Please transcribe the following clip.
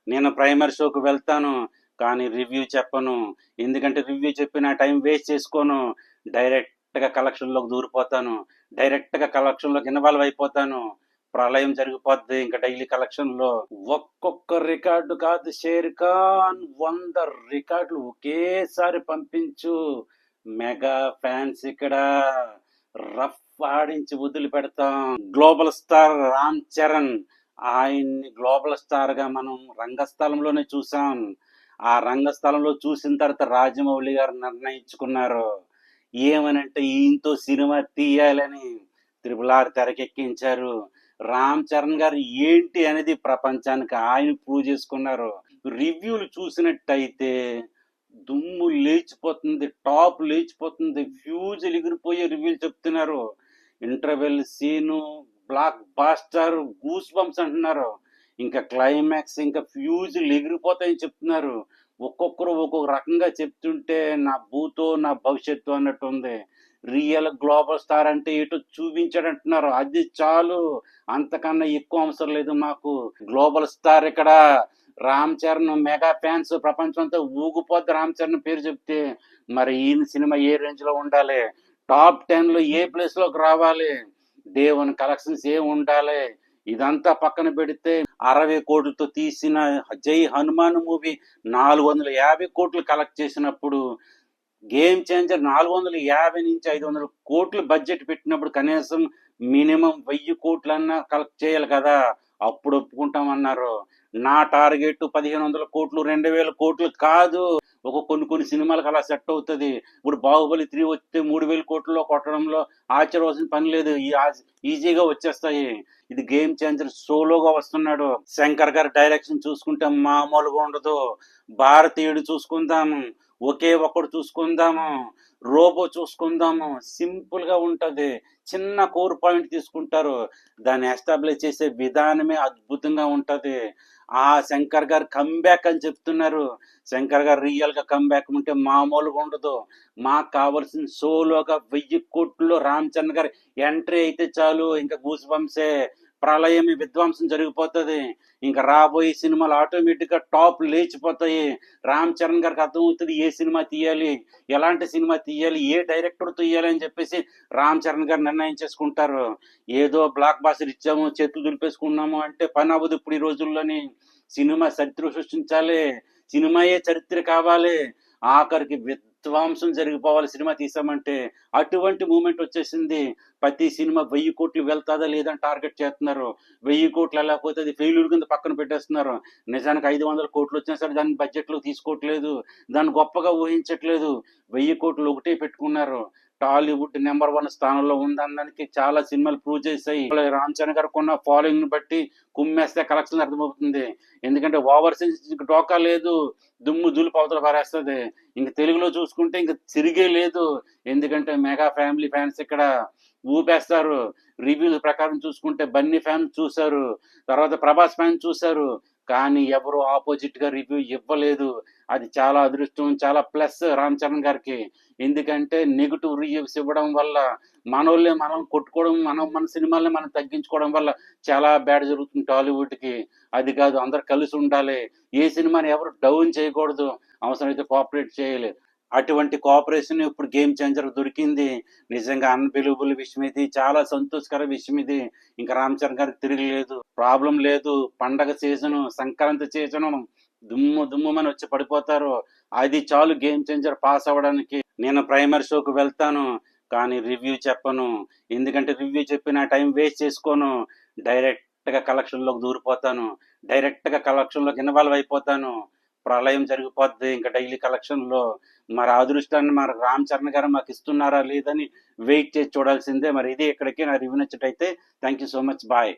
నేను ప్రైమరీ షోకి వెళ్తాను, కానీ రివ్యూ చెప్పను. ఎందుకంటే రివ్యూ చెప్పి నా టైం వేస్ట్ చేసుకోను. డైరెక్ట్‌గా కలెక్షన్‌లోకి దూరిపోతాను. డైరెక్ట్‌గా కలెక్షన్‌లోకి ఇన్వాల్వ్ అయిపోతాను. ప్రళయం జరిగిపోద్ది ఇంక డైలీ కలెక్షన్‌లో. ఒక్కొక్క రికార్డు కాదు షేర్ ఖాన్, 100 రికార్డులు ఒకేసారి పంపించు. మెగా ఫ్యాన్స్ ఇక్కడ. రఫ్ ఆడించి వదిలిపెడతాం. గ్లోబల్ స్టార్ రామ్ చరణ్, ఆయన్ని గ్లోబల్ స్టార్ గా మనం రంగస్థలంలోనే చూసాం. ఆ రంగస్థలంలో చూసిన తర్వాత రాజమౌళి గారు నిర్ణయించుకున్నారు ఏమనంటే ఈయనతో సినిమా తీయాలని. త్రిపుల్ ఆర్ తెరకెక్కించారు. రామ్ చరణ్ గారు ఏంటి అనేది ప్రపంచానికి ఆయన ప్రూవ్ చేసుకున్నారు. రివ్యూలు చూసినట్టయితే దుమ్ము లేచిపోతుంది, టాప్ లేచిపోతుంది, ఫ్యూజులు ఎగిరిపోయే రివ్యూలు చెప్తున్నారు. Interval scene blockbuster, goose bumps అంటున్నారు. ఇంకా క్లైమాక్స్ ఇంకా ఫ్యూజులు ఎగిరిపోతాయని చెప్తున్నారు. ఒక్కొక్కరు ఒక్కొక్క రకంగా చెప్తుంటే నా భూతో నా భవిష్యత్తు అన్నట్టు ఉంది. రియల్ గ్లోబల్ స్టార్ అంటే ఏటో చూపించాడంటున్నారు. అది చాలు, అంతకన్నా ఎక్కువ అవసరం లేదు మాకు. గ్లోబల్ స్టార్ ఇక్కడ. రామ్ చరణ్ మెగా ఫ్యాన్స్ ప్రపంచం అంతా ఊగిపోద్ది రామ్ చరణ్ పేరు చెప్తే. మరి ఈయన సినిమా ఏ రేంజ్ లో ఉండాలి? టాప్ 10 లో ఏ ప్లేస్ లోకి రావాలి? డే 1 కలెక్షన్స్ ఏ ఉండాలి? ఇదంతా పక్కన పెడితే 60 కోట్లతో తీసిన జై హనుమాన్ మూవీ 450 కోట్లు కలెక్ట్ చేసినప్పుడు, గేమ్ చేంజర్ 450 నుంచి 500 కోట్లు బడ్జెట్ పెట్టినప్పుడు కనీసం మినిమం 1000 కోట్లన్నా కలెక్ట్ చేయాలి కదా, అప్పుడు ఒప్పుకుంటామన్నారు. నా టార్గెట్ 1500 కోట్లు 2000 కోట్లు కాదు. కొన్ని సినిమాలకు అలా సెట్ అవుతుంది. ఇప్పుడు బాహుబలి 3 వస్తే 3000 కోట్లలో కొట్టడంలో ఆశ్చర్యవలసిన పని లేదు. ఈజీగా వచ్చేస్తాయి. ఇది గేమ్ చేంజర్. సోలోగా వస్తున్నాడు. శంకర్ గారి డైరెక్షన్ చూసుకుంటే మామూలుగా ఉండదు. భారతీయుడు చూసుకుందాము, ఒకే ఒక్కడు చూసుకుందాము, రోబో చూసుకుందాము, సింపుల్ గా ఉంటది. చిన్న కోర్ పాయింట్ తీసుకుంటారు, దాన్ని ఎస్టాబ్లిష్ చేసే విధానమే అద్భుతంగా ఉంటది. ఆ శంకర్ గారు కంబ్యాక్ అని చెప్తున్నారు. శంకర్ గారు రియల్ గా కంబ్యాక్ ఉంటే మామూలుగా ఉండదు. మాకు కావాల్సిన సోలోగా 1000 కోట్లలో రామ్ చరణ్ గారు ఎంట్రీ అయితే చాలు, ఇంకా గూస్ బంప్సే. ప్రళయం విధ్వంసం జరిగిపోతుంది. ఇంకా రాబోయే సినిమాలు ఆటోమేటిక్ గా టాప్ లేచిపోతాయి. రామ్ చరణ్ గారికి అర్థమవుతుంది ఏ సినిమా తీయాలి, ఎలాంటి సినిమా తీయాలి, ఏ డైరెక్టర్ తీయాలి అని చెప్పేసి రామ్ చరణ్ గారు నిర్ణయం చేసుకుంటారు. ఏదో బ్లాక్ బాస్టర్ ఇచ్చాము చేతులు దులిపేసుకున్నాము అంటే పని అవ్వదు. ఇప్పుడు ఈ రోజుల్లోని సినిమా చరిత్ర సృష్టించాలి, సినిమాయే చరిత్ర కావాలి, ఆఖరికి విధ్వంసం జరిగిపోవాలి సినిమా తీసామంటే. అటువంటి మూమెంట్ వచ్చేసింది. ప్రతి సినిమా 1000 కోట్లు వెళ్తాదా లేదని టార్గెట్ చేస్తున్నారు. 1000 కోట్లు వెళ్ళకపోతే అది ఫెయిల్యూర్ కింద పక్కన పెట్టేస్తున్నారు. నిజానికి 500 కోట్లు వచ్చినా సరే దాన్ని బడ్జెట్ లో తీసుకోవట్లేదు, దాన్ని గొప్పగా ఊహించట్లేదు. 1000 కోట్లు ఒకటే పెట్టుకున్నారు. టాలీవుడ్ నెంబర్ 1 స్థానంలో ఉందనడానికి చాలా సినిమాలు ప్రూవ్ చేశాయి. రామ్ చరణ్ గారు కొన్న ఫాలోయింగ్ ని బట్టి కుమ్మేస్తే కలెక్షన్ అర్థమవుతుంది. ఎందుకంటే ఓవర్సీస్ డోకా లేదు, దుమ్ము దులుపు అవతల పారేస్తుంది. ఇంక తెలుగులో చూసుకుంటే ఇంక తిరిగే లేదు. ఎందుకంటే మెగా ఫ్యామిలీ ఫ్యాన్స్ ఇక్కడ ఊపేస్తారు. రివ్యూల ప్రకారం చూసుకుంటే బన్నీ ఫ్యాన్ చూశారు, తర్వాత ప్రభాస్ ఫ్యాన్ చూశారు, కానీ ఎవరు ఆపోజిట్ గా రివ్యూ ఇవ్వలేదు. అది చాలా అదృష్టం, చాలా ప్లస్ రామ్ చరణ్ గారికి. ఎందుకంటే నెగిటివ్ రివ్యూస్ ఇవ్వడం వల్ల మనోళ్ళే మనం కొట్టుకోవడం, మన సినిమాల్ని మనం తగ్గించుకోవడం వల్ల చాలా బ్యాడ్ జరుగుతుంది టాలీవుడ్ కి. అది కాదు, అందరు కలిసి ఉండాలి. ఏ సినిమాని ఎవరు డౌన్ చేయకూడదు, అవసరమైతే కోఆపరేట్ చేయాలి. అటువంటి కోఆపరేషన్ ఇప్పుడు గేమ్ చేంజర్ దొరికింది. నిజంగా అన్బిలీవబుల్ విషయం ఇది, చాలా సంతోషకర విషయం ఇది. ఇంకా రామ్ చరణ్ గారికి తిరగలేదు, ప్రాబ్లం లేదు. పండగ సీజను, సంక్రాంతి సీజను దుమ్ముమని వచ్చి పడిపోతారు. అది చాలు గేమ్ చేంజర్ పాస్ అవ్వడానికి. నేను ప్రైమరీ షోకి వెళ్తాను, కానీ రివ్యూ చెప్పను. ఎందుకంటే రివ్యూ చెప్పి నా టైం వేస్ట్ చేసుకోను. డైరెక్ట్గా కలెక్షన్లోకి దూరిపోతాను. డైరెక్ట్గా కలెక్షన్లోకి ఇన్వాల్వ్ అయిపోతాను. ప్రళయం జరిగిపోద్ది ఇంకా డైలీ కలెక్షన్లో. మరి అదృష్టాన్ని మరి రామ్ చరణ్ గారు మాకు ఇస్తున్నారా లేదని వెయిట్ చేసి చూడాల్సిందే. మరి ఇది ఇక్కడికి నా రివ్యూ నచ్చినట్టయితే thank you so much, bye.